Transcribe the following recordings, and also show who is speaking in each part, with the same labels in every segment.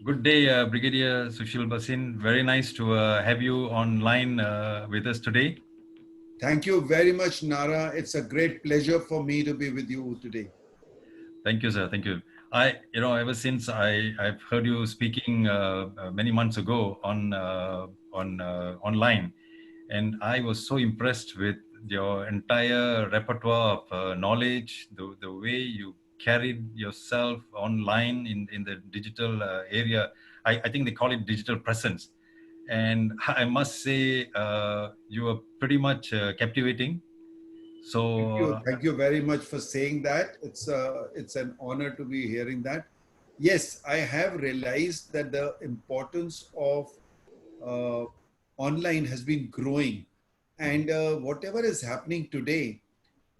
Speaker 1: Good day, Brigadier Sushil Bhasin. Very nice to have you online with us today.
Speaker 2: Thank you very much, Nara. It's a great pleasure for me to be with you today.
Speaker 1: Thank you, sir. Thank you. Ever since I've heard you speaking many months ago on online, and I was so impressed with your entire repertoire of knowledge, the way you carried yourself online in the digital area. I think they call it digital presence. And I must say, you were pretty much captivating. So,
Speaker 2: Thank you very much for saying that. It's an honor to be hearing that. Yes, I have realized that the importance of uh, online has been growing, and whatever is happening today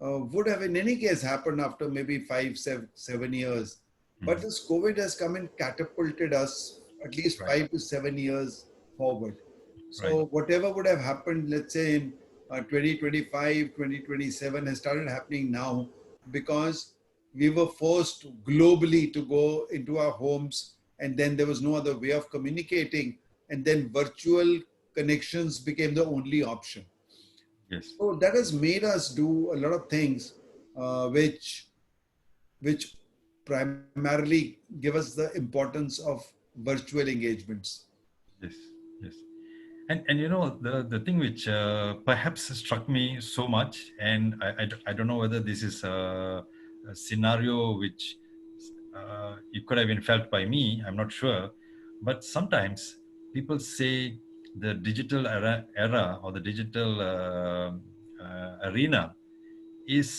Speaker 2: would have in any case happened after maybe 5, 7 years. But
Speaker 1: mhm,
Speaker 2: this COVID has come and catapulted us at least
Speaker 1: right,
Speaker 2: 5 to 7 years forward.
Speaker 1: right,
Speaker 2: So whatever would have happened, let's say in 2025, 2027 has started happening now because we were forced globally to go into our homes, and then there was no other way of communicating, and then virtual connections became the only option.
Speaker 1: yes.
Speaker 2: So that has made us do a lot of things which primarily give us the importance of virtual engagements.
Speaker 1: Yes, yes. And the thing which perhaps struck me so much, and I don't know whether this is a scenario which it could have been felt by me, I'm not sure. But sometimes people say the digital era or the digital arena is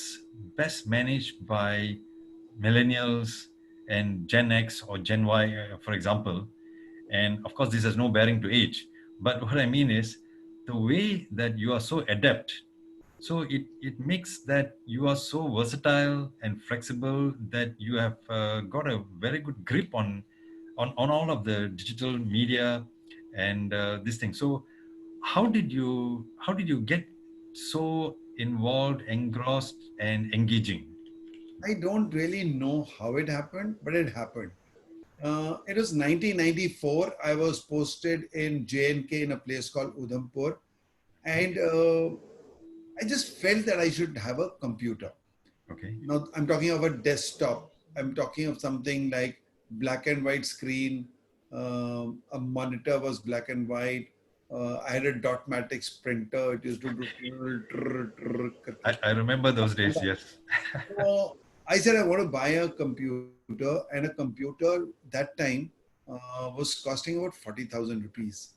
Speaker 1: best managed by millennials and Gen X or Gen Y, for example. And of course, this has no bearing to age. But what I mean is the way that you are so adept. So it makes that you are so versatile and flexible that you have got a very good grip on all of the digital media and this thing. So how did you get so involved, engrossed, and engaging?
Speaker 2: I don't really know how it happened, but it happened. It was 1994. I was posted in J&K in a place called Udhampur, and I just felt that I should have a computer.
Speaker 1: Okay.
Speaker 2: Now, I'm talking of a desktop. I'm talking of something like black and white screen. A monitor was black and white. I had a Dotmatics printer. It used to do.
Speaker 1: I remember those days. Yes.
Speaker 2: So I said I want to buy a computer, and a computer that time was costing about 40,000 rupees,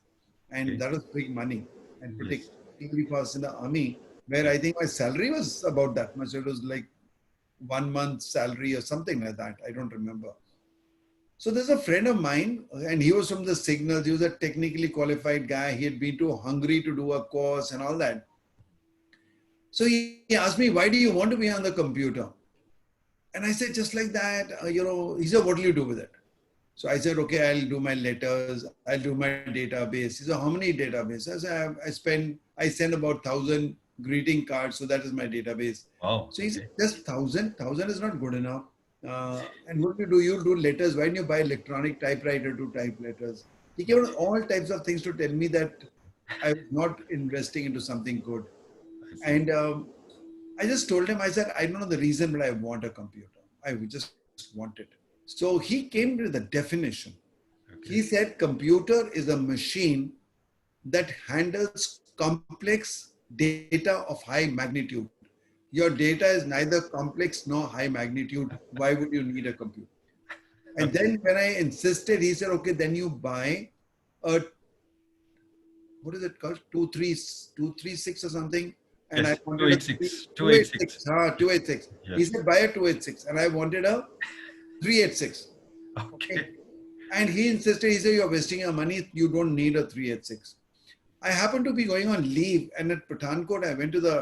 Speaker 2: and
Speaker 1: Okay.
Speaker 2: that was big money. And
Speaker 1: Yes.
Speaker 2: particularly for us in the army, where I
Speaker 1: Yes.
Speaker 2: think my salary was about that much. It was like 1 month's salary or something like that. I don't remember. So there's a friend of mine, and he was from the signals. He was a technically qualified guy. He had been to Hungary to do a course and all that. So he asked me, "Why do you want to be on the computer?" And I said, "Just like that, He said, "What will you do with it?" So I said, "Okay, I'll do my letters. I'll do my database." He said, "How many databases?" I said, I send about 1,000 greeting cards. So that is my database.
Speaker 1: Wow.
Speaker 2: So he said,
Speaker 1: Okay.
Speaker 2: "Just 1,000? 1,000 is not good enough. And what do you do? You do letters. Why don't you buy electronic typewriter to type letters?" He gave
Speaker 1: Okay.
Speaker 2: all types of things to tell me that I was not investing into something good.
Speaker 1: I see.
Speaker 2: And I just told him, I said, "I don't know the reason, but I want a computer. I just want it." So he came to the definition. He
Speaker 1: Okay.
Speaker 2: said, "Computer is a machine that handles complex data of high magnitude. Your data is neither complex nor high magnitude. Why would you need a computer?" And
Speaker 1: Okay.
Speaker 2: then when I insisted, he said, "Okay, then you buy a, what is it called? 236 or something." And I
Speaker 1: Yes.
Speaker 2: wanted a
Speaker 1: 286. 286.
Speaker 2: 286. 286. He
Speaker 1: Yes.
Speaker 2: said, "Buy a 286." And I wanted a 386. Okay.
Speaker 1: Okay.
Speaker 2: And he insisted, he said, "You're wasting your money. You don't need a 386." I happened to be going on leave, and at Pathankot, I went to the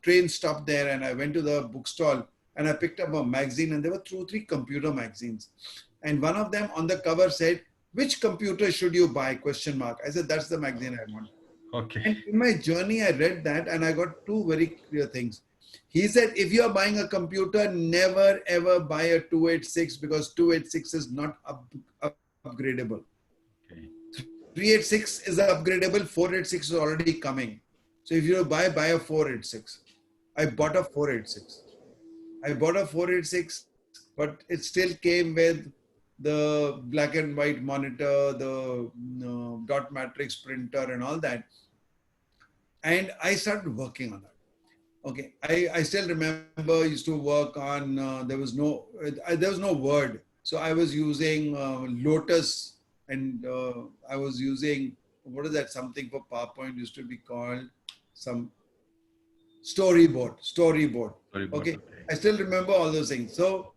Speaker 2: train stop there, and I went to the bookstall, and I picked up a magazine, and there were 2 or 3 computer magazines. And one of them on the cover said, "Which computer should you buy? Question mark." I said, "That's the magazine I want."
Speaker 1: Okay.
Speaker 2: And in my journey, I read that, and I got two very clear things. He said, if you are buying a computer, never ever buy a 286 because 286 is not upgradable.
Speaker 1: Okay.
Speaker 2: 386 is upgradable, 486 is already coming. So if you buy a 486. I bought a 486. I bought a 486, but it still came with the black and white monitor, the dot matrix printer and all that. And I started working on that. Okay, I still remember I used to work on, there was no Word. So I was using Lotus, and I was using, what is that, something for PowerPoint used to be called some storyboard.
Speaker 1: Storyboard.
Speaker 2: Okay,
Speaker 1: Okay.
Speaker 2: I still remember all those things. So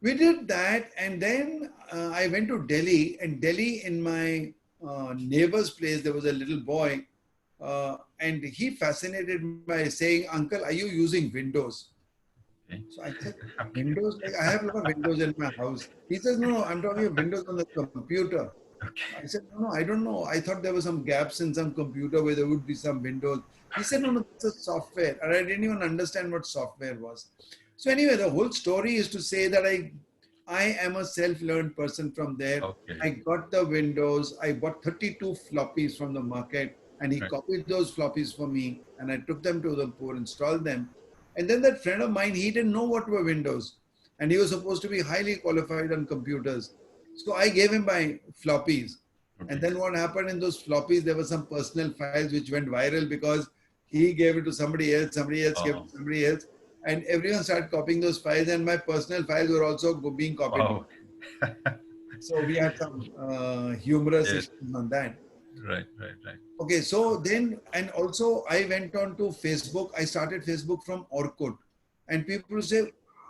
Speaker 2: we did that, and then I went to Delhi, and Delhi, in my neighbor's place, there was a little boy, and he fascinated by saying, "Uncle, are you using Windows?"
Speaker 1: Okay.
Speaker 2: So I said,
Speaker 1: Okay.
Speaker 2: "Windows? Like, I have a lot of Windows in my house." He says, "No, no, I'm talking about Windows on the computer." I
Speaker 1: Okay.
Speaker 2: said, "No, no, I don't know. I thought there were some gaps in some computer where there would be some Windows." He said, "No, no, it's a software." And I didn't even understand what software was. So anyway, the whole story is to say that I am a self-learned person from there.
Speaker 1: Okay.
Speaker 2: I got the Windows. I bought 32 floppies from the market, and he
Speaker 1: Right.
Speaker 2: copied those floppies for me, and I took them to the poor, installed them. And then that friend of mine, he didn't know what were Windows, and he was supposed to be highly qualified on computers. So I gave him my floppies. And
Speaker 1: Okay.
Speaker 2: then what happened in those floppies, there were some personal files which went viral because he gave it to somebody else gave it
Speaker 1: Oh,
Speaker 2: to somebody else, and everyone started copying those files, and my personal files were also being copied.
Speaker 1: wow.
Speaker 2: So we had some humorous
Speaker 1: Yes.
Speaker 2: issues on that.
Speaker 1: Right. Right. Right.
Speaker 2: Okay, so then, and also I went on to Facebook. I started Facebook from Orkut, and people say,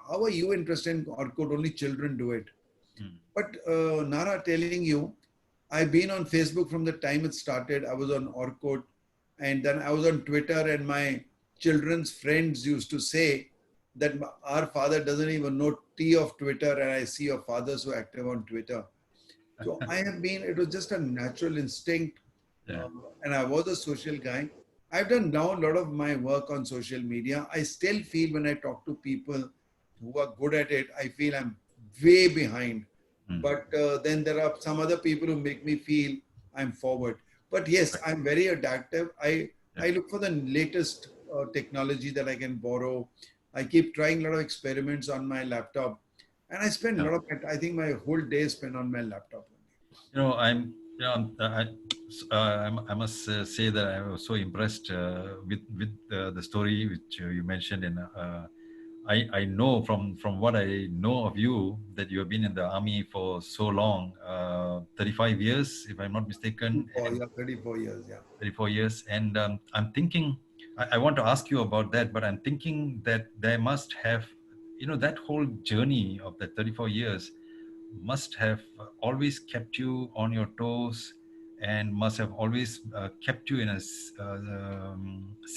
Speaker 2: "How are you interested in Orkut? Only children do it."
Speaker 1: Hmm.
Speaker 2: But Nara, telling you, I've been on Facebook from the time it started. I was on Orkut, and then I was on Twitter, and my children's friends used to say that our father doesn't even know T of Twitter, and I see your father so active on Twitter. So I have been, it was just a natural instinct,
Speaker 1: Yeah.
Speaker 2: uh, and I was a social guy. I've done now a lot of my work on social media. I still feel when I talk to people who are good at it, I feel I'm way behind.
Speaker 1: Hmm.
Speaker 2: But then there are some other people who make me feel I'm forward. But yes,
Speaker 1: Right.
Speaker 2: I'm very adaptive.
Speaker 1: Yeah.
Speaker 2: I look for the latest technology that I can borrow. I keep trying a lot of experiments on my laptop, and I spend a
Speaker 1: Yeah.
Speaker 2: lot of it. I think my whole day is spent on my laptop.
Speaker 1: I'm, I must say that I was so impressed with the story which you mentioned. And I know from what I know of you that you have been in the army for so long, 35 years, if I'm not mistaken,
Speaker 2: 34,
Speaker 1: and
Speaker 2: yeah, 34 years, yeah.
Speaker 1: 34 years. And I'm thinking, I want to ask you about that, but I'm thinking that there must have, that whole journey of the 34 years must have always kept you on your toes and must have always kept you in a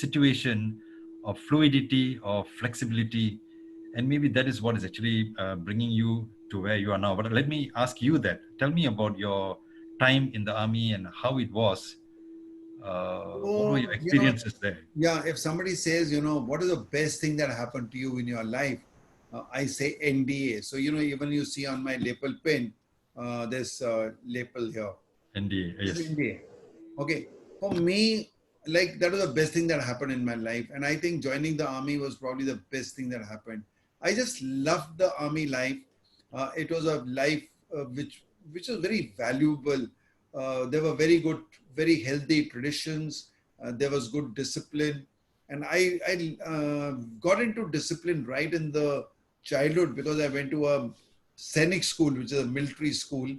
Speaker 1: situation of fluidity, of flexibility. And maybe that is what is actually bringing you to where you are now. But let me ask you that. Tell me about your time in the army and how it was. What were your
Speaker 2: So,
Speaker 1: experiences there?
Speaker 2: yeah, if somebody says, what is the best thing that happened to you in your life? I say NDA. So, even you see on my lapel pin, this lapel here.
Speaker 1: NDA,
Speaker 2: This is
Speaker 1: yes.
Speaker 2: NDA. Okay. For me, like that was the best thing that happened in my life. And I think joining the army was probably the best thing that happened. I just loved the army life. It was a life which was very valuable. There were very good, very healthy traditions. There was good discipline, and I got into discipline right in the childhood because I went to a scenic school, which is a military school,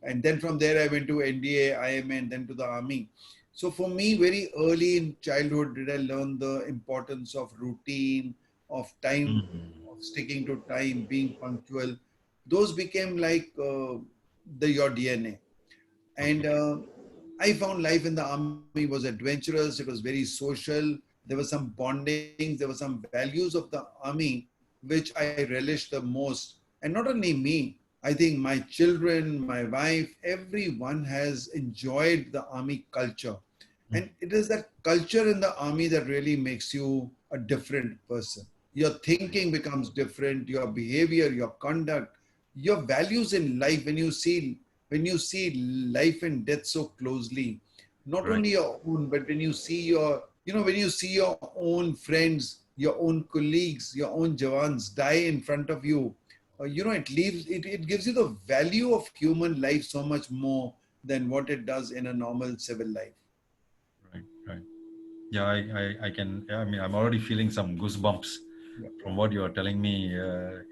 Speaker 2: and then from there I went to NDA, IMA, and then to the army. So for me, very early in childhood, did I learn the importance of routine, of time,
Speaker 1: Mhm.
Speaker 2: of sticking to time, being punctual. Those became like your DNA. And
Speaker 1: Okay.
Speaker 2: I found life in the army was adventurous. It was very social. There were some bondings. There were some values of the army which I relished the most. And not only me, I think my children, my wife, everyone has enjoyed the army culture.
Speaker 1: Mm.
Speaker 2: And it is that culture in the army that really makes you a different person. Your thinking becomes different, your behavior, your conduct, your values in life, when you see life and death so closely, not
Speaker 1: Right.
Speaker 2: only your own, but when you see your own friends, your own colleagues, your own jawans die in front of you, it gives you the value of human life so much more than what it does in a normal civil life.
Speaker 1: Right. Right. Yeah, I can. I mean, I'm already feeling some goosebumps
Speaker 2: Yeah.
Speaker 1: from what you are telling me,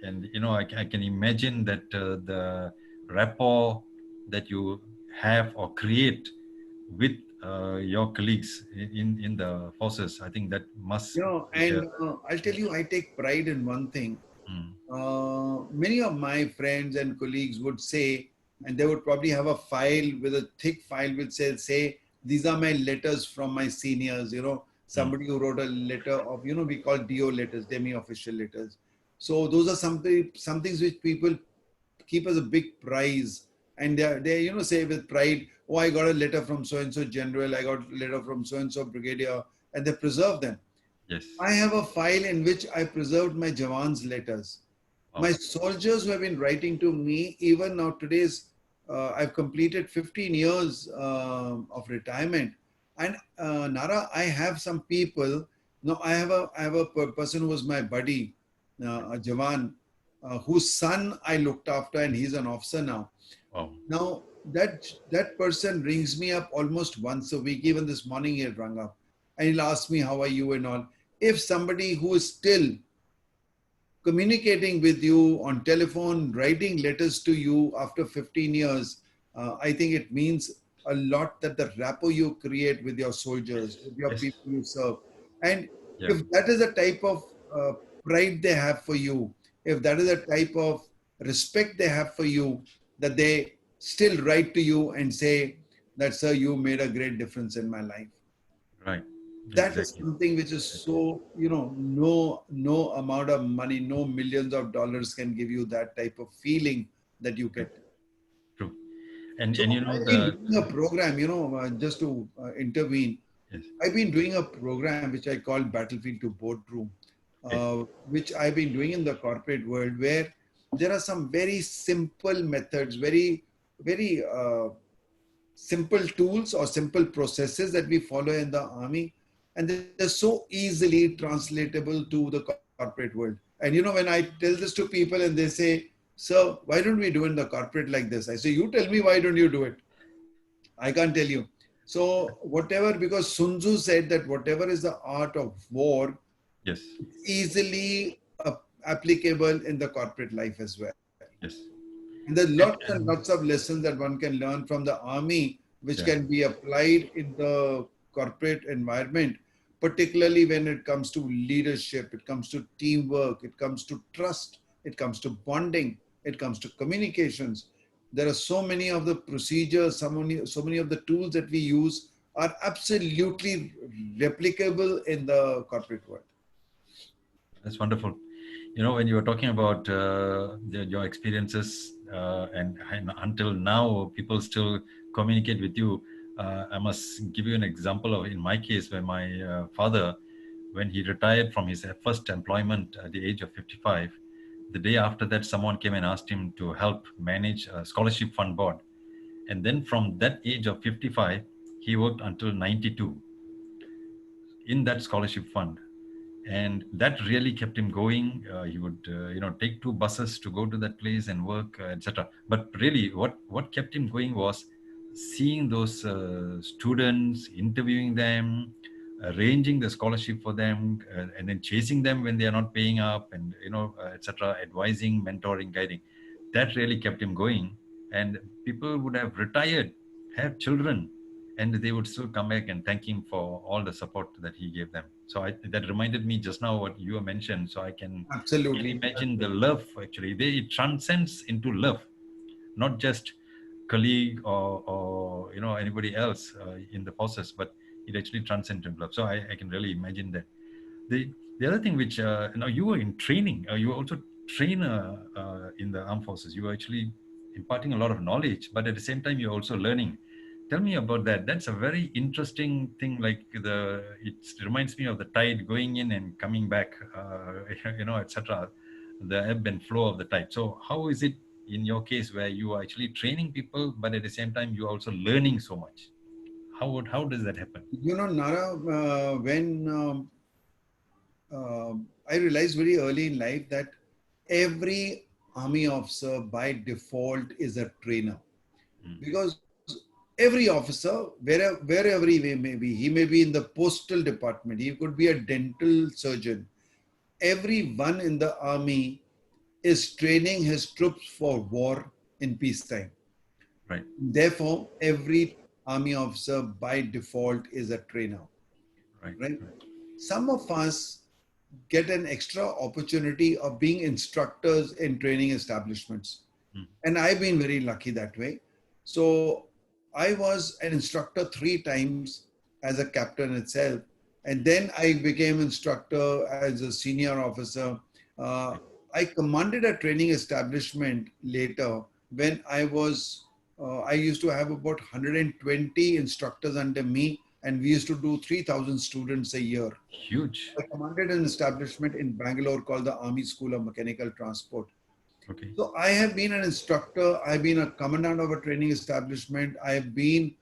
Speaker 1: and I can imagine that the rapport that you have or create with your colleagues in the forces. I think that must be a.
Speaker 2: And I'll tell you, I take pride in one thing.
Speaker 1: Mm,
Speaker 2: Many of my friends and colleagues would say, and they would probably have a file with a thick file which say, these are my letters from my seniors,
Speaker 1: mm,
Speaker 2: somebody who wrote a letter of, we call DO letters, demi-official letters. So those are some things which people keep as a big prize. And they say with pride, oh, I got a letter from so-and-so general, I got a letter from so-and-so brigadier, and they preserve them.
Speaker 1: yes.
Speaker 2: I have a file in which I preserved my Jawan's letters. My
Speaker 1: Wow.
Speaker 2: soldiers who have been writing to me, even now I've completed 15 years of retirement. And Nara, I have some people. No, I have a person who was my buddy, a Jawan, whose son I looked after, and he's an officer now.
Speaker 1: Wow.
Speaker 2: Now that person rings me up almost once a week. Even this morning he had rung up, and he'll ask me how are you and all. If somebody who is still communicating with you on telephone, writing letters to you after 15 years, I think it means a lot that the rapport you create with your
Speaker 1: Yes.
Speaker 2: soldiers, with your
Speaker 1: Yes.
Speaker 2: people you serve. And
Speaker 1: Yeah.
Speaker 2: if that is a type of pride they have for you, if that is a type of respect they have for you, that they still write to you and say that, sir, you made a great difference in my life.
Speaker 1: Right.
Speaker 2: That is
Speaker 1: Exactly.
Speaker 2: something which is
Speaker 1: Exactly.
Speaker 2: so, no amount of money, no millions of dollars can give you that type of feeling that you
Speaker 1: Right.
Speaker 2: get.
Speaker 1: True. And
Speaker 2: So
Speaker 1: you know
Speaker 2: I've been
Speaker 1: the.
Speaker 2: doing a program, just to intervene.
Speaker 1: Yes.
Speaker 2: I've been doing a program which I call Battlefield to Boardroom,
Speaker 1: Okay.
Speaker 2: which I've been doing in the corporate world, where there are some very simple methods, very, very simple tools or simple processes that we follow in the army, and they're so easily translatable to the corporate world. And when I tell this to people and they say, sir, why don't we do in the corporate like this? I say, you tell me, why don't you do it? I can't tell you. So whatever, because Sun Tzu said that whatever is the art of war,
Speaker 1: Yes.
Speaker 2: it's easily applicable in the corporate life as well.
Speaker 1: Yes.
Speaker 2: And there's lots and lots of lessons that one can learn from the army, which
Speaker 1: Yeah.
Speaker 2: can be applied in the corporate environment, particularly when it comes to leadership, it comes to teamwork, it comes to trust, it comes to bonding, it comes to communications. There are so many of the procedures, so many of the tools that we use are absolutely replicable in the corporate world.
Speaker 1: That's wonderful. When you were talking about your experiences, and until now, people still communicate with you. I must give you an example of, in my case, when my father, when he retired from his first employment at the age of 55, the day after that, someone came and asked him to help manage a scholarship fund board. And then from that age of 55, he worked until 92 in that scholarship fund, and that really kept him going. He would take two buses to go to that place and work, etc. But really what kept him going was seeing those students, interviewing them, arranging the scholarship for them, and then chasing them when they are not paying up, and etc., advising, mentoring, guiding. That really kept him going. And people would have retired, have children, and they would still come back and thank him for all the support that he gave them. So that reminded me just now what you mentioned. So I can
Speaker 2: Absolutely.
Speaker 1: imagine the love. Actually, it transcends into love, not just colleague or anybody else in the process, but it actually transcends into love. So I can really imagine that. The other thing which now you were in training, you were also trainer in the armed forces. You were actually imparting a lot of knowledge, but at the same time you're also learning. Tell me about that. That's a very interesting thing. Like it reminds me of the tide going in and coming back, etc. The ebb and flow of the tide. So how is it in your case where you are actually training people, but at the same time you are also learning so much? How does that happen?
Speaker 2: Nara, when I realized very early in life that every army officer by default is a trainer, because every officer, wherever he may be in the postal department, he could be a dental surgeon. Everyone in the army is training his troops for war in peacetime.
Speaker 1: Right,
Speaker 2: Therefore, every army officer by default is a trainer,
Speaker 1: right,
Speaker 2: right?
Speaker 1: right.
Speaker 2: Some of us get an extra opportunity of being instructors in training establishments.
Speaker 1: Mm.
Speaker 2: And I've been very lucky that way. So I was an instructor 3 times as a captain itself. And then I became instructor as a senior officer. Uh, I commanded a training establishment later when I used to have about 120 instructors under me, and we used to do 3,000 students a year.
Speaker 1: Huge.
Speaker 2: I commanded an establishment in Bangalore called the Army School of Mechanical Transport.
Speaker 1: Okay.
Speaker 2: So I have been an instructor, I've been a commandant of a training establishment, I've been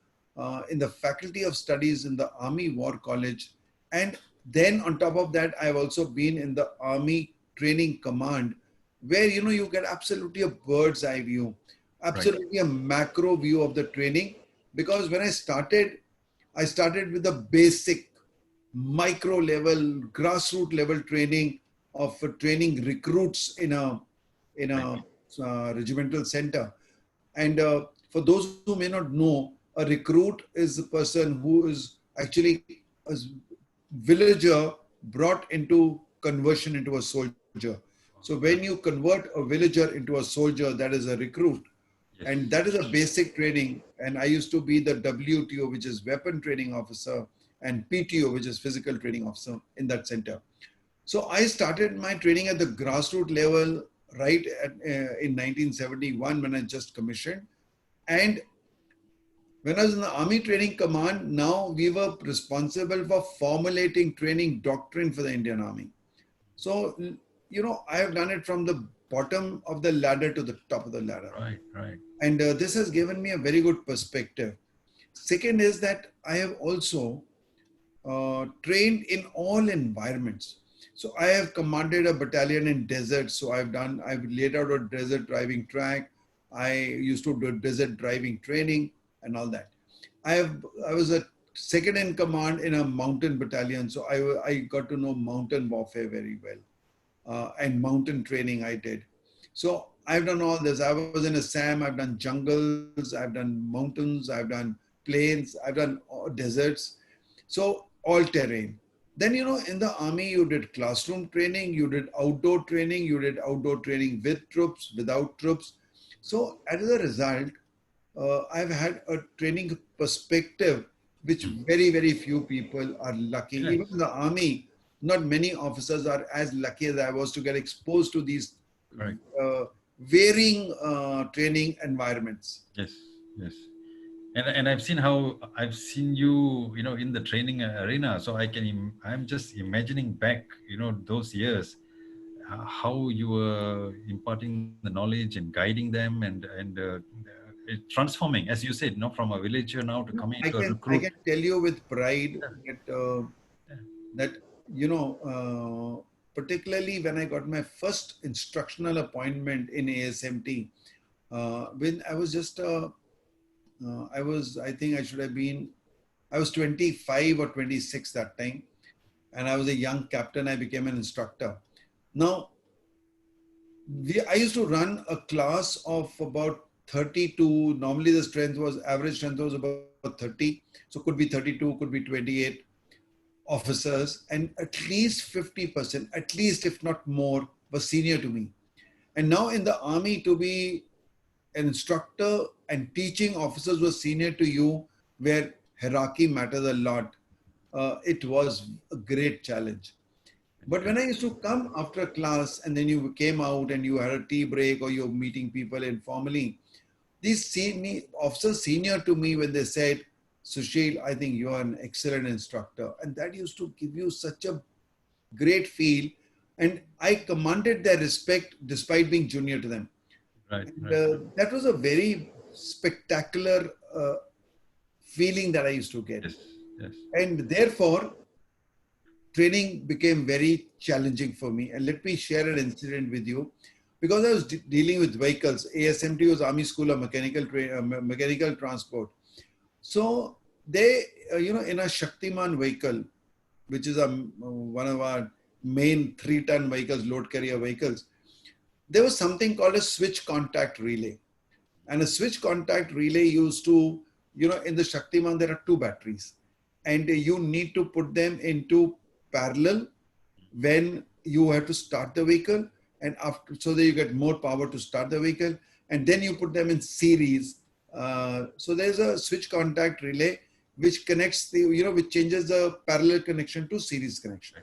Speaker 2: in the faculty of studies in the Army War College. And then on top of that, I've also been in the Army Training Command, where you get absolutely a bird's eye view,
Speaker 1: Right.
Speaker 2: absolutely a macro view of the training. Because when I started with the basic micro level, grassroots level training of training recruits in
Speaker 1: Right.
Speaker 2: a regimental center. And for those who may not know, a recruit is a person who is actually a villager brought into conversion into a soldier. So when you convert a villager into a soldier, that is a recruit.
Speaker 1: Yes.
Speaker 2: And that is a basic training. And I used to be the WTO, which is weapon training officer, and PTO, which is physical training officer in that center. So I started my training at the grassroots level in 1971 when I just commissioned. And when I was in the Army Training Command, now we were responsible for formulating training doctrine for the Indian Army. So, I have done it from the bottom of the ladder to the top of the ladder.
Speaker 1: Right. Right.
Speaker 2: And this has given me a very good perspective. Second is that I have also trained in all environments. So I have commanded a battalion in desert. So I've laid out a desert driving track. I used to do desert driving training and all that. I was a second in command in a mountain battalion. So I got to know mountain warfare very well. And mountain training I did. So I've done all this. I was in Assam, I've done jungles, I've done mountains, I've done plains, I've done deserts. So all terrain. Then, in the army, you did classroom training, you did outdoor training, you did outdoor training with troops, without troops. So as a result, I've had a training perspective, which very, very few people are lucky.
Speaker 1: Yes.
Speaker 2: Even in the army, not many officers are as lucky as I was to get exposed to these
Speaker 1: Correct.
Speaker 2: varying training environments.
Speaker 1: Yes. Yes. And I've seen you, in the training arena. So I'm just imagining back, those years, how you were imparting the knowledge and guiding them and transforming, as you said, from a villager now to coming
Speaker 2: I
Speaker 1: into a
Speaker 2: can I
Speaker 1: recruit.
Speaker 2: can tell you with pride
Speaker 1: Yeah,
Speaker 2: that particularly when I got my first instructional appointment in ASMT, when I was I think I should have been, I was 25 or 26 that time, and I was a young captain. I became an instructor. Now, I used to run a class of about 32. Normally, the average strength was about 30. So could be 32, could be 28 officers, and at least 50%, at least if not more, were senior to me. And now in the army, to be an instructor and teaching officers were senior to you, where hierarchy matters a lot, it was a great challenge. But when I used to come after class and then you came out and you had a tea break or you're meeting people informally, These senior officers senior to me, when they said, Sushil, I think you are an excellent instructor. And that used to give you such a great feel. And I commanded their respect despite being junior to them.
Speaker 1: Right,
Speaker 2: And
Speaker 1: right.
Speaker 2: that was a very spectacular feeling that I used to get.
Speaker 1: Yes, yes.
Speaker 2: And therefore, training became very challenging for me. And let me share an incident with you. Because I was dealing with vehicles, ASMT was Army School of Mechanical Transport. So they, in a Shaktiman vehicle, which is one of our main 3-ton vehicles, load carrier vehicles, there was something called a switch contact relay. And a switch contact relay used to, in the Shaktiman, there are 2 batteries. And you need to put them into parallel when you have to start the vehicle, and after, so that you get more power to start the vehicle, and then you put them in series. So there's a switch contact relay which connects the, which changes the parallel connection to series connection.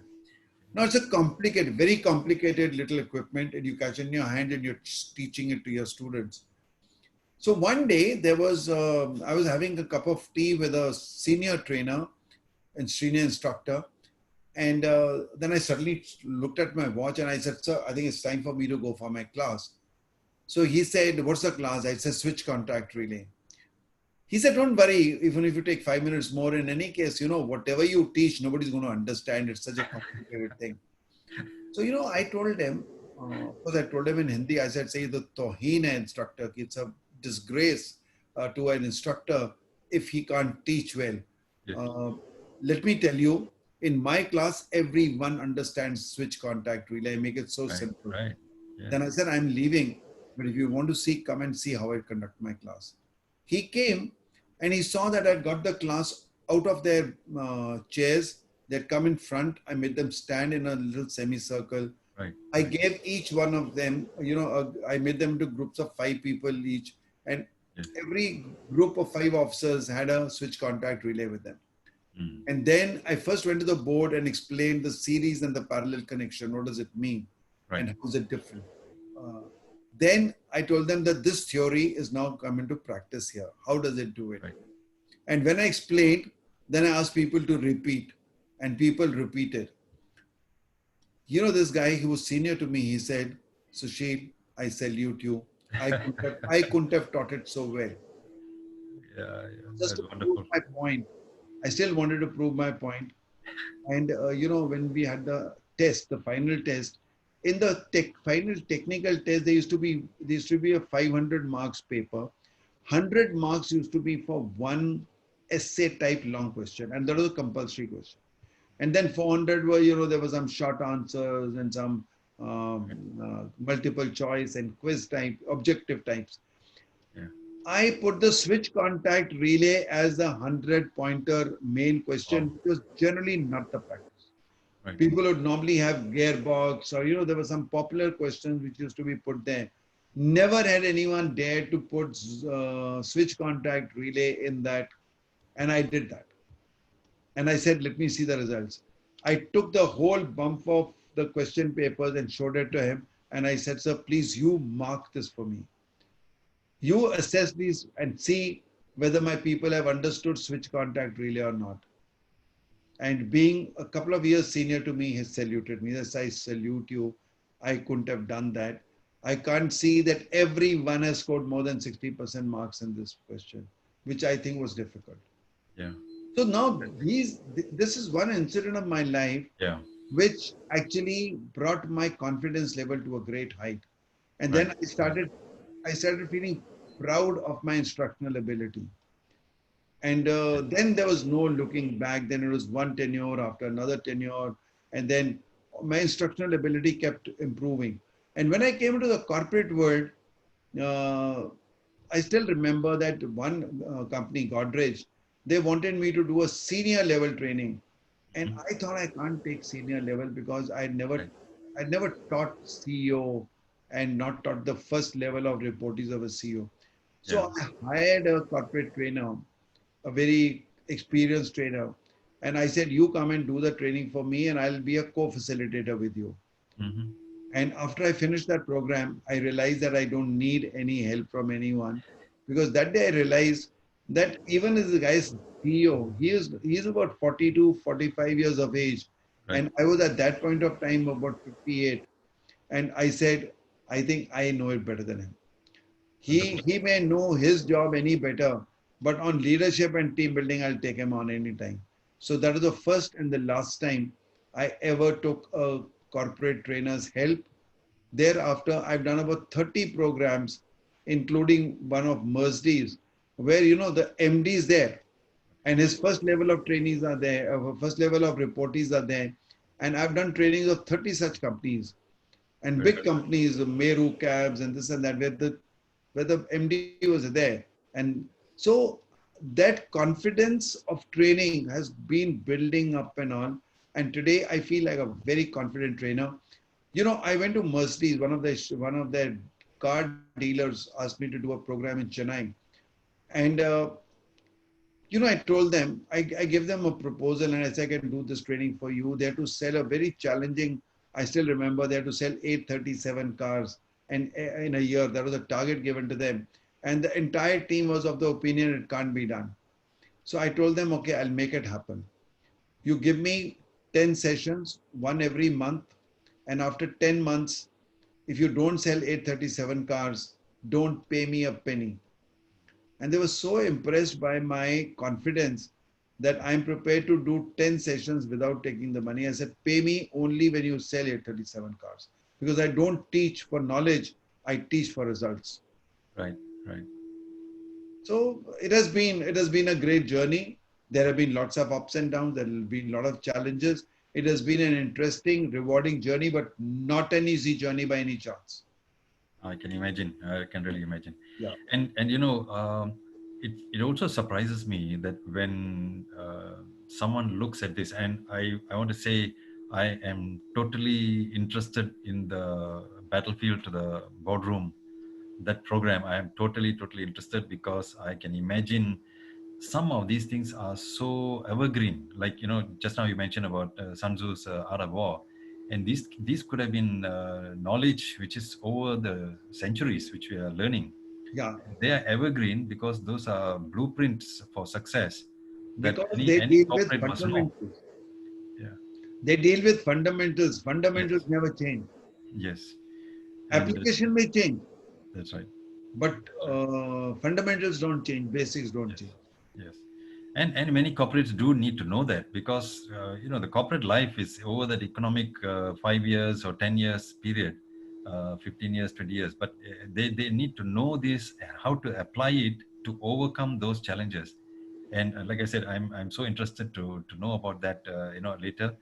Speaker 2: Now it's a complicated, very complicated little equipment, and you catch it in your hand and you're teaching it to your students. So one day there was, I was having a cup of tea with a senior trainer and senior instructor. And then I suddenly looked at my watch and I said, sir, I think it's time for me to go for my class. So he said, what's the class? I said, switch contact relay. He said, don't worry, even if you take 5 minutes more, in any case, whatever you teach, nobody's going to understand. It's such a complicated thing. So, I told him, because I told him in Hindi, I said, say, the toheen hai instructor, it's a disgrace to an instructor if he can't teach well.
Speaker 1: Yes.
Speaker 2: Let me tell you, in my class, everyone understands switch contact relay. I make it so
Speaker 1: Right,
Speaker 2: simple.
Speaker 1: right. Yeah.
Speaker 2: Then I said, I'm leaving, but if you want to see, come and see how I conduct my class. He came and he saw that I got the class out of their chairs. They'd come in front. I made them stand in a little semicircle.
Speaker 1: Right.
Speaker 2: I gave each one of them, I made them into groups of 5 people each. And
Speaker 1: Yes.
Speaker 2: every group of 5 officers had a switch contact relay with them.
Speaker 1: Mm.
Speaker 2: And then I first went to the board and explained the series and the parallel connection. What does it mean?
Speaker 1: Right.
Speaker 2: And how is it different? Then I told them that this theory is now come into practice here. How does it do it?
Speaker 1: Right.
Speaker 2: And when I explained, then I asked people to repeat, and people repeated. This guy who was senior to me, he said, Sushil, I salute you. I couldn't have taught it so well.
Speaker 1: Yeah,
Speaker 2: Just
Speaker 1: that's
Speaker 2: to prove
Speaker 1: wonderful.
Speaker 2: my point. I still wanted to prove my point. And, when we had the test, the final test, in the final technical test, there used to be a 500 marks paper. 100 marks used to be for one essay type long question. And that was a compulsory question. And then 400 were, there was some short answers and some multiple choice and quiz type, objective types.
Speaker 1: Yeah.
Speaker 2: I put the switch contact relay as the 100-pointer main question,
Speaker 1: Wow.
Speaker 2: which was generally not the practice.
Speaker 1: Right.
Speaker 2: People would normally have gearbox, or there were some popular questions which used to be put there. Never had anyone dared to put switch contact relay in that, and I did that. And I said, let me see the results. I took the whole bump of the question papers and showed it to him, and I said, sir, please, you mark this for me. You assess these and see whether my people have understood switch contact relay or not. And being a couple of years senior to me, he saluted me. Yes, I salute you. I couldn't have done that. I can't see that everyone has scored more than 60% marks in this question, which I think was difficult.
Speaker 1: Yeah.
Speaker 2: So now this is one incident of my life,
Speaker 1: Yeah.
Speaker 2: which actually brought my confidence level to a great height. And
Speaker 1: Right.
Speaker 2: then I started feeling proud of my instructional ability. And then there was no looking back. Then it was one tenure after another tenure. And then my instructional ability kept improving. And when I came into the corporate world, uh, I still remember that one company, Godrej, they wanted me to do a senior level training. And
Speaker 1: Mhm.
Speaker 2: I thought I can't take senior level because
Speaker 1: Right.
Speaker 2: I never taught CEO and not taught the first level of reportees of a CEO.
Speaker 1: Yeah.
Speaker 2: So I hired a corporate trainer, a very experienced trainer. And I said, you come and do the training for me and I'll be a co-facilitator with you.
Speaker 1: Mm-hmm.
Speaker 2: And after I finished that program, I realized that I don't need any help from anyone. because that day I realized that even as the guy's CEO, he's about 42, 45 years of age.
Speaker 1: Right.
Speaker 2: And I was at that point of time about 58. And I said, I think I know it better than him.
Speaker 1: Wonderful.
Speaker 2: He may know his job any better, but on leadership and team building, I'll take him on anytime. So that was the first and the last time I ever took a corporate trainer's help. Thereafter, I've done about 30 programs, including one of Mercedes, where the MD is there, and his first level of trainees are there, first level of reportees are there, and I've done trainings of 30 such companies and
Speaker 1: Very
Speaker 2: big
Speaker 1: good.
Speaker 2: companies, the Meru cabs and this and that, where the MD was there. And so that confidence of training has been building up and on. And today I feel like a very confident trainer. I went to Mercedes, one of their car dealers asked me to do a program in Chennai. And I told them, I gave them a proposal and I said, I can do this training for you. They had to sell a very challenging, I still remember, they had to sell 837 cars and in a year. That was a target given to them. And the entire team was of the opinion it can't be done. So I told them, okay, I'll make it happen. You give me 10 sessions, one every month. And after 10 months, if you don't sell 837 cars, don't pay me a penny. And they were so impressed by my confidence that I'm prepared to do 10 sessions without taking the money. I said, pay me only when you sell 837 cars. Because I don't teach for knowledge, I teach for results.
Speaker 1: Right. Right.
Speaker 2: So it has been a great journey. There have been lots of ups and downs. There have been a lot of challenges. It has been an interesting, rewarding journey, but not an easy journey by any chance.
Speaker 1: I can imagine. I can really imagine.
Speaker 2: Yeah.
Speaker 1: And it also surprises me that when someone looks at this, and I want to say I am totally interested in the battlefield to the boardroom, that program. I am totally interested because I can imagine some of these things are so evergreen. Like just now you mentioned about Sun Tzu's Art of War, and these could have been knowledge which is over the centuries which we are learning.
Speaker 2: Yeah.
Speaker 1: They are evergreen because those are blueprints for success that
Speaker 2: Because
Speaker 1: any
Speaker 2: they
Speaker 1: any
Speaker 2: deal with
Speaker 1: corporate must know.
Speaker 2: fundamentals.
Speaker 1: Yeah.
Speaker 2: They deal with fundamentals. Fundamentals
Speaker 1: Yes.
Speaker 2: never change.
Speaker 1: Yes. And
Speaker 2: Application may change,
Speaker 1: that's right.
Speaker 2: but
Speaker 1: That's right.
Speaker 2: fundamentals don't change. Basics don't
Speaker 1: Yes.
Speaker 2: change.
Speaker 1: Yes. And many corporates do need to know that because the corporate life is over that economic 5 years or 10 years period, 15 years, 20 years. But they need to know this, how to apply it to overcome those challenges. And like I said, I'm so interested to know about that. Later.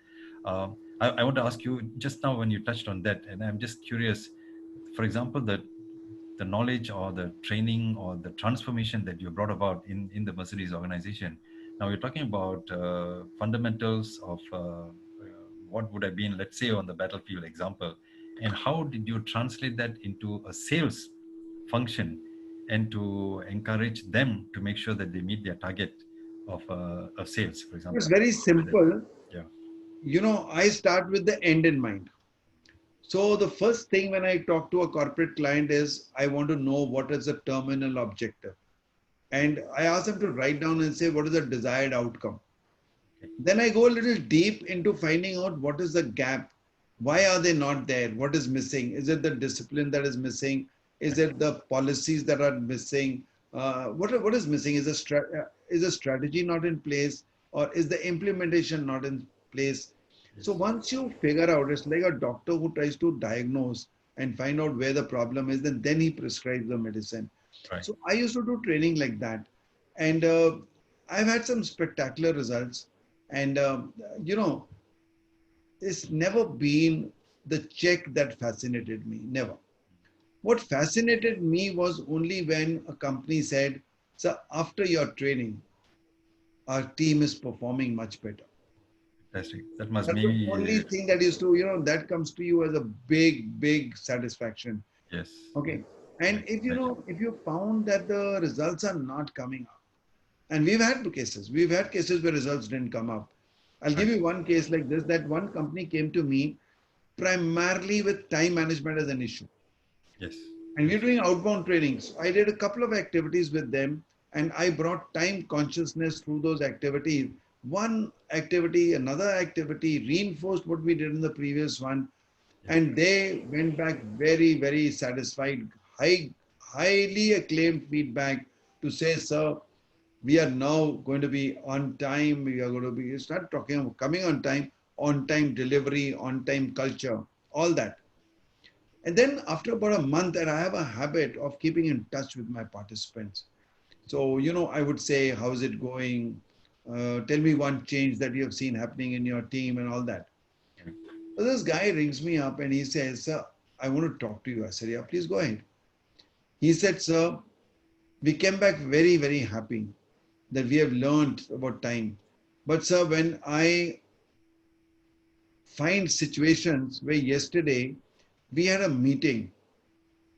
Speaker 1: I want to ask you just now when you touched on that, and I'm just curious. For example, the knowledge or the training or the transformation that you brought about in the Mercedes organization. Now you're talking about fundamentals of what would have been, let's say, on the battlefield example, and how did you translate that into a sales function and to encourage them to make sure that they meet their target of sales, for
Speaker 2: It's
Speaker 1: example?
Speaker 2: very simple.
Speaker 1: Yeah.
Speaker 2: I start with the end in mind. So the first thing when I talk to a corporate client is I want to know what is the terminal objective. And I ask them to write down and say, what is the desired outcome?
Speaker 1: Okay.
Speaker 2: Then I go a little deep into finding out what is the gap. Why are they not there? What is missing? Is it the discipline that is missing? Is it the policies that are missing? What is missing? Is a strategy not in place, or is the implementation not in place? So
Speaker 1: Yes.
Speaker 2: once you figure out, it's like a doctor who tries to diagnose and find out where the problem is, and then he prescribes the medicine.
Speaker 1: Right.
Speaker 2: So I used to do training like that, and I've had some spectacular results. And it's never been the check that fascinated me. Never. What fascinated me was only when a company said, "So after your training, our team is performing much better."
Speaker 1: Fantastic. That must
Speaker 2: That's the
Speaker 1: be
Speaker 2: only thing that is to, that comes to you as a big, big satisfaction.
Speaker 1: yes. Yes.
Speaker 2: Okay.
Speaker 1: I
Speaker 2: And
Speaker 1: can imagine.
Speaker 2: if you found that the results are not coming up, and we've had cases where results didn't come up. I'll give
Speaker 1: Right.
Speaker 2: you one case like this, that one company came to me primarily with time management as an issue.
Speaker 1: Yes.
Speaker 2: And we're doing outbound trainings. I did a couple of activities with them, and I brought time consciousness through those activities. One activity, another activity reinforced what we did in the previous one,
Speaker 1: Yeah.
Speaker 2: and they went back very, very satisfied, highly acclaimed feedback to say, sir, we are now going to be on time. We are going to be, it's not talking about coming on time delivery, on time culture, all that. And then after about a month, and I have a habit of keeping in touch with my participants. So, I would say, how's it going? Tell me one change that you have seen happening in your team and all that.
Speaker 1: Right.
Speaker 2: So this guy rings me up and he says, sir, I want to talk to you. I said, yeah, please go ahead. He said, sir, we came back very, very happy that we have learned about time. But sir, when I find situations where yesterday we had a meeting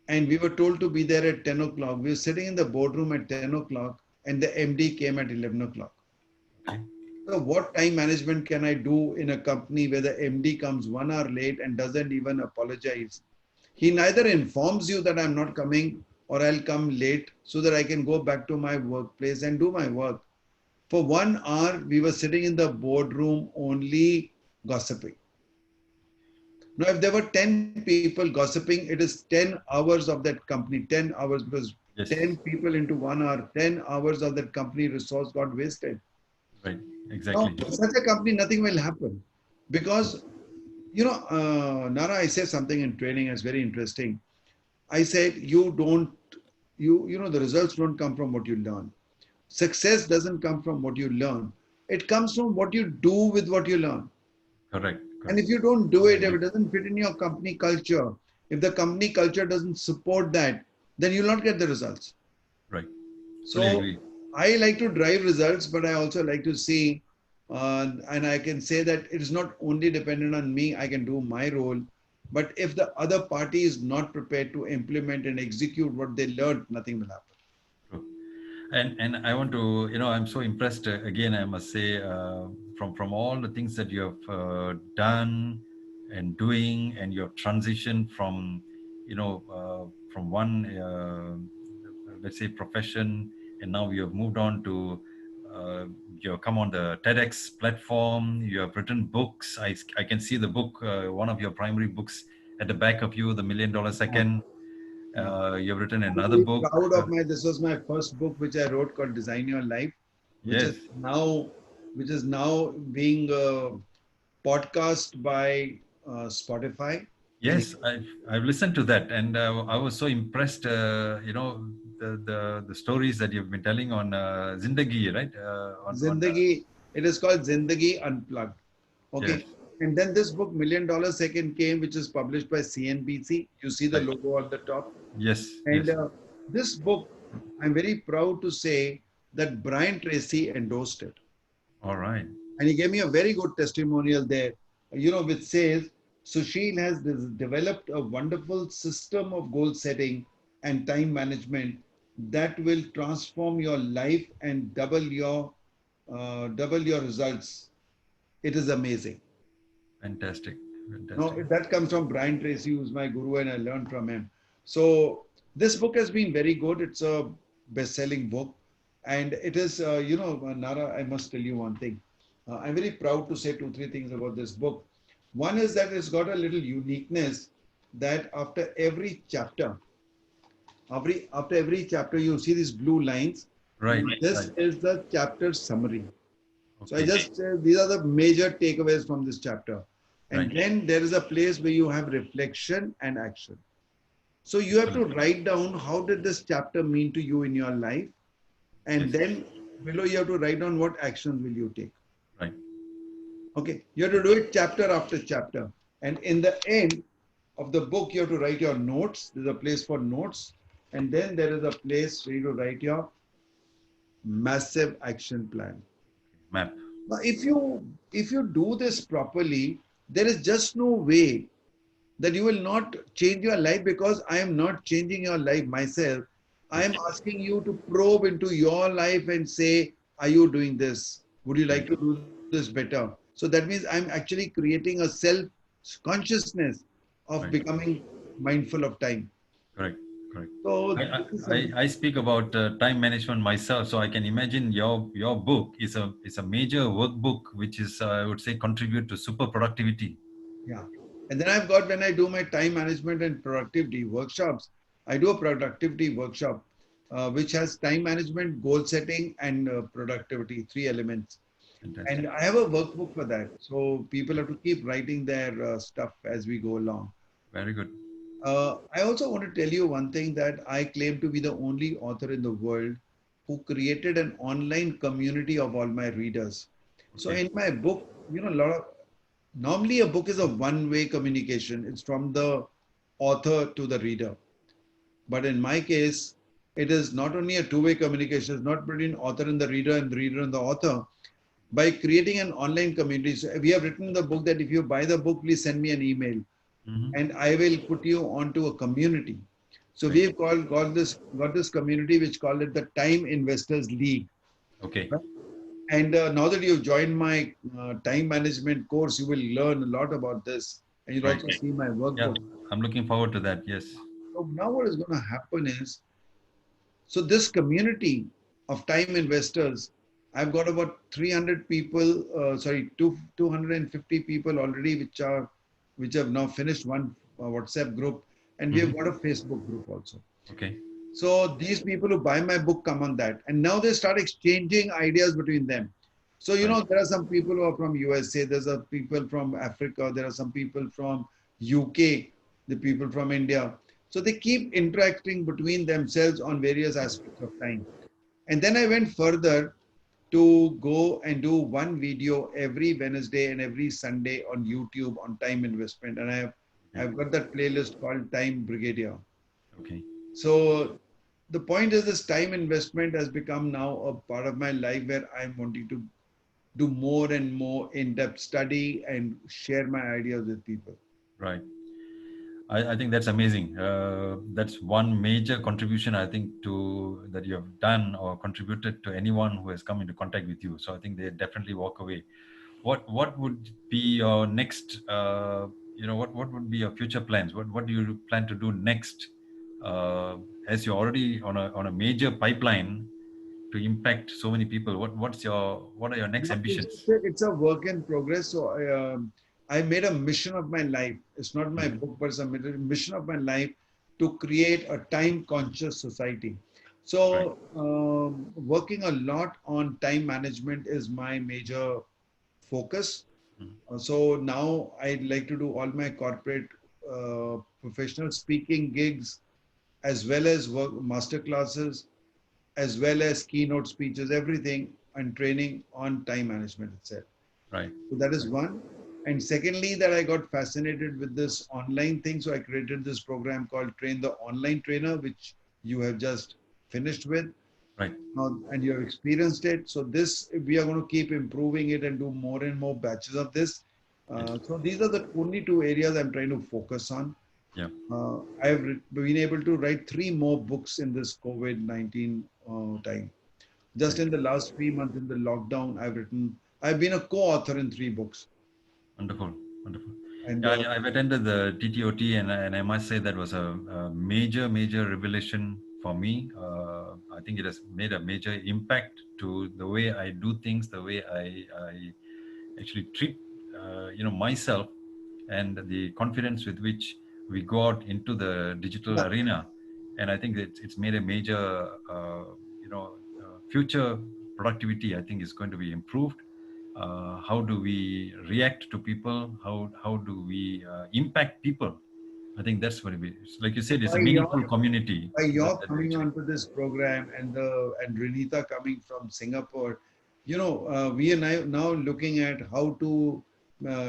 Speaker 2: and we were told to be there at 10 o'clock. We were sitting in the boardroom at 10 o'clock and the MD came at 11 o'clock.
Speaker 1: Okay.
Speaker 2: So what time management can I do in a company where the MD comes 1 hour late and doesn't even apologize? He neither informs you that I'm not coming or I'll come late so that I can go back to my workplace and do my work. For 1 hour, we were sitting in the boardroom only gossiping. Now, if there were 10 people gossiping, it is 10 hours of that company, 10 hours, because
Speaker 1: Yes.
Speaker 2: 10 people into 1 hour, 10 hours of that company resource got wasted.
Speaker 1: Right.
Speaker 2: Now,
Speaker 1: Exactly.
Speaker 2: in such a company, nothing will happen because, Nara, I say something in training is very interesting. I said, the results don't come from what you learn. Success doesn't come from what you learn. It comes from what you do with what you learn.
Speaker 1: Correct.
Speaker 2: And
Speaker 1: Correct.
Speaker 2: if you don't do
Speaker 1: I
Speaker 2: it, if
Speaker 1: agree.
Speaker 2: it doesn't fit in your company culture, if the company culture doesn't support that, then you'll not get the results.
Speaker 1: Right. Fully
Speaker 2: So
Speaker 1: agree.
Speaker 2: I like to drive results, but I also like to see, and I can say that it is not only dependent on me, I can do my role. But if the other party is not prepared to implement and execute what they learned, nothing will happen.
Speaker 1: True. And I want to, I'm so impressed again, I must say, from all the things that you have done and doing, and your transition from, from one, let's say, profession, and now you have moved on to, you have come on the TEDx platform. You have written books. I can see the book, one of your primary books at the back of you, The $1,000,000
Speaker 2: Yeah,
Speaker 1: Second.
Speaker 2: yeah.
Speaker 1: You have written
Speaker 2: I'm
Speaker 1: another
Speaker 2: very
Speaker 1: book.
Speaker 2: proud of this was my first book, which I wrote called Design Your Life, which is
Speaker 1: Yes.
Speaker 2: now, which is now being podcast by Spotify. And
Speaker 1: Yes, I've listened to that, and I was so impressed. The stories that you've been telling on Zindagi, right? On
Speaker 2: Zindagi, it is called Zindagi Unplugged.
Speaker 1: yes,
Speaker 2: Okay. And then this book, $1,000,000 Second, came, which is published by CNBC. You see the
Speaker 1: right.
Speaker 2: logo on the top.
Speaker 1: Yes,
Speaker 2: And
Speaker 1: yes.
Speaker 2: this book, I'm very proud to say that Brian Tracy endorsed it.
Speaker 1: All right.
Speaker 2: And he gave me a very good testimonial there, which says Sushil has developed a wonderful system of goal setting and time management that will transform your life and double your results. It is amazing.
Speaker 1: Fantastic,
Speaker 2: Now,
Speaker 1: fantastic.
Speaker 2: that comes from Brian Tracy, who's my guru, and I learned from him. So this book has been very good. It's a best-selling book, and it is, Nara. I must tell you one thing. I'm very proud to say two, three things about this book. One is that it's got a little uniqueness that after every chapter, you see these blue lines.
Speaker 1: Right,
Speaker 2: This
Speaker 1: right.
Speaker 2: is the chapter summary. So I
Speaker 1: Okay,
Speaker 2: just these are the major takeaways from this chapter. And
Speaker 1: right.
Speaker 2: then there is a place where you have reflection and action. So you have to
Speaker 1: Excellent.
Speaker 2: write down how did this chapter mean to you in your life, and
Speaker 1: Yes,
Speaker 2: then below you have to write down what actions will you take.
Speaker 1: right.
Speaker 2: Okay, you have to do it chapter after chapter. And in the end of the book, you have to write your notes. There's a place for notes. And then there is a place where you to write your massive action plan.
Speaker 1: Map.
Speaker 2: Now, if you do this properly, there is just no way that you will not change your life because I am not changing your life myself. I
Speaker 1: Yes,
Speaker 2: am asking you to probe into your life and say, are you doing this? Would you like
Speaker 1: right.
Speaker 2: to do this better? So that means I'm actually creating a self consciousness of
Speaker 1: Right.
Speaker 2: becoming mindful of time.
Speaker 1: Correct. Correct.
Speaker 2: So
Speaker 1: I,
Speaker 2: this is
Speaker 1: I,
Speaker 2: something.
Speaker 1: I speak about time management myself, so I can imagine your book is a major workbook, which is I would say contribute to super productivity.
Speaker 2: Yeah. And then I've got, when I do my time management and productivity workshops, I do a productivity workshop, which has time management, goal setting, and productivity, three elements.
Speaker 1: Fantastic.
Speaker 2: And I have a workbook for that. So people have to keep writing their stuff as we go along.
Speaker 1: Very good.
Speaker 2: I also want to tell you one thing, that I claim to be the only author in the world who created an online community of all my readers. So
Speaker 1: Okay.
Speaker 2: in my book, a lot of, normally a book is a one-way communication. It's from the author to the reader. But in my case, it is not only a two-way communication, it's not between author and the reader and the author. By creating an online community, so we have written in the book that if you buy the book, please send me an email
Speaker 1: Hmm.
Speaker 2: and I will put you onto a community. So
Speaker 1: Right.
Speaker 2: we've got this community which called it the Time Investors League.
Speaker 1: Okay.
Speaker 2: Right? And now that you've joined my time management course, you will learn a lot about this, and you'll
Speaker 1: Right.
Speaker 2: also see my
Speaker 1: Yeah.
Speaker 2: workbook.
Speaker 1: I'm looking forward to that. Yes.
Speaker 2: So now what is going to happen is, so this community of time investors, I've got about 300 people, sorry, 250 people already, which have now finished one WhatsApp group, and we have
Speaker 1: Hmm.
Speaker 2: got a Facebook group also.
Speaker 1: Okay.
Speaker 2: So these people who buy my book come on that, and now they start exchanging ideas between them. So
Speaker 1: Right.
Speaker 2: there are some people who are from USA, there's a people from Africa, there are some people from UK, the people from India. So they keep interacting between themselves on various aspects of time. And then I went further to go and do one video every Wednesday and every Sunday on YouTube on time investment, and
Speaker 1: Okay.
Speaker 2: I've got that playlist called Time Brigadier.
Speaker 1: Okay.
Speaker 2: So the point is, this time investment has become now a part of my life where I'm wanting to do more and more in-depth study and share my ideas with people.
Speaker 1: Right. I think that's amazing. That's one major contribution I think to that you have done or contributed to anyone who has come into contact with you. So I think they definitely walk away. What would be your next? What would be your future plans? What do you plan to do next? As you're already on a major pipeline to impact so many people. What are your next
Speaker 2: Yeah,
Speaker 1: ambitions?
Speaker 2: it's a work in progress. So I made a mission of my life. It's not my
Speaker 1: Mhm.
Speaker 2: book, but it's a mission of my life to create a time conscious society.
Speaker 1: Right.
Speaker 2: So working a lot on time management is my major focus.
Speaker 1: Mhm.
Speaker 2: So now I'd like to do all my corporate professional speaking gigs, as well as work master classes, as well as keynote speeches, everything, and training on time management itself.
Speaker 1: Right.
Speaker 2: So that is
Speaker 1: Right.
Speaker 2: one. And secondly, that I got fascinated with this online thing. So I created this program called Train the Online Trainer, which you have just finished with
Speaker 1: Right.
Speaker 2: now, and you have experienced it. So this, we are going to keep improving it and do more and more batches of this.
Speaker 1: Yes.
Speaker 2: So these are the only two areas I'm trying to focus on.
Speaker 1: Yeah.
Speaker 2: I've been able to write three more books in this COVID-19 time. Just
Speaker 1: Right.
Speaker 2: in the last 3 months in the lockdown, I've been a co-author in three books.
Speaker 1: Wonderful, wonderful.
Speaker 2: And
Speaker 1: Yeah, I've attended the TTOT, and I must say that was a major, major revelation for me. I think it has made a major impact to the way I do things, the way I actually treat, myself, and the confidence with which we go out into the digital
Speaker 2: yeah,
Speaker 1: arena. And I think that it's made a major, future productivity. I think is going to be improved. How do we react to people? How do we impact people? I think that's going to be, like you said, it's a
Speaker 2: by your
Speaker 1: meaningful community
Speaker 2: by
Speaker 1: that,
Speaker 2: your
Speaker 1: that
Speaker 2: coming
Speaker 1: actually.
Speaker 2: onto this program, and Renita coming from Singapore, we are now looking at how to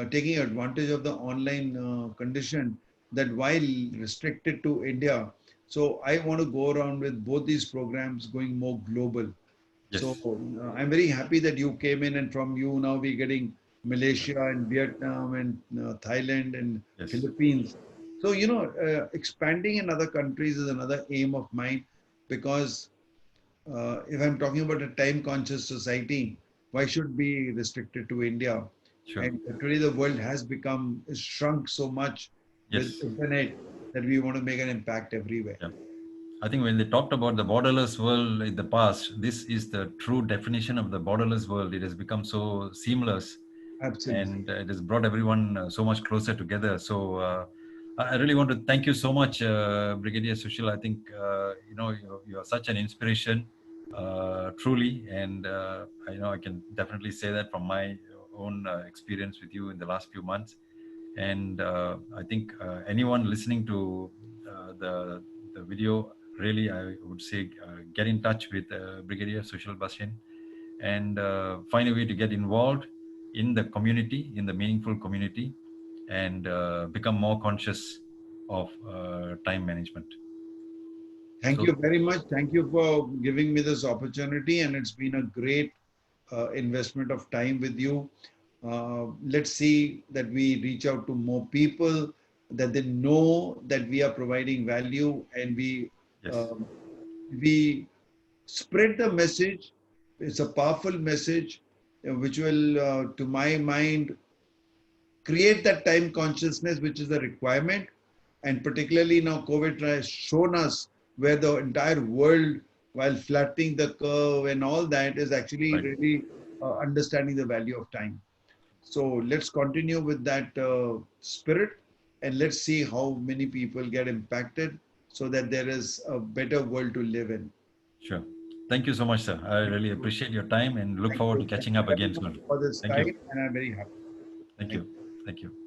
Speaker 2: taking advantage of the online condition, that while restricted to India. So I want to go around with both these programs going more global. So
Speaker 1: Yes.
Speaker 2: I'm very happy that you came in, and from you now we're getting Malaysia and Vietnam and Thailand and
Speaker 1: Yes.
Speaker 2: Philippines. So expanding in other countries is another aim of mine, because if I'm talking about a time-conscious society, why should be restricted to India?
Speaker 1: Sure.
Speaker 2: And today the world has shrunk so much with
Speaker 1: Yes.
Speaker 2: internet, that we want to make an impact everywhere.
Speaker 1: Yeah. I think when they talked about the borderless world in the past, this is the true definition of the borderless world. It has become so seamless,
Speaker 2: Absolutely.
Speaker 1: and it has brought everyone so much closer together. So I really want to thank you so much, Brigadier Sushil. I think you are such an inspiration, truly, and I can definitely say that from my own experience with you in the last few months. And I think anyone listening to the video, really, I would say get in touch with Brigadier Sushil Bhasin and find a way to get involved in the community, in the meaningful community, and become more conscious of time management.
Speaker 2: Thank you
Speaker 1: So,
Speaker 2: very much. Thank you for giving me this opportunity, and it's been a great investment of time with you. Let's see that we reach out to more people, that they know that we are providing value, and
Speaker 1: yes,
Speaker 2: um, we spread the message. It's a powerful message, which will, to my mind, create that time consciousness, which is a requirement. And particularly now, COVID has shown us where the entire world, while flattening the curve and all that, is actually
Speaker 1: right,
Speaker 2: really understanding the value of time. So let's continue with that spirit, and let's see how many people get impacted so that there is a better world to live in.
Speaker 1: sure. Thank you so much, sir. I
Speaker 2: Thank
Speaker 1: really
Speaker 2: you.
Speaker 1: appreciate your time and look
Speaker 2: Thank
Speaker 1: forward to
Speaker 2: you. Thank
Speaker 1: catching
Speaker 2: you
Speaker 1: up
Speaker 2: very
Speaker 1: again
Speaker 2: much
Speaker 1: soon.
Speaker 2: for this
Speaker 1: Thank you.
Speaker 2: time, and I'm very happy.
Speaker 1: Thank
Speaker 2: Thank
Speaker 1: you.
Speaker 2: you.
Speaker 1: Thank you.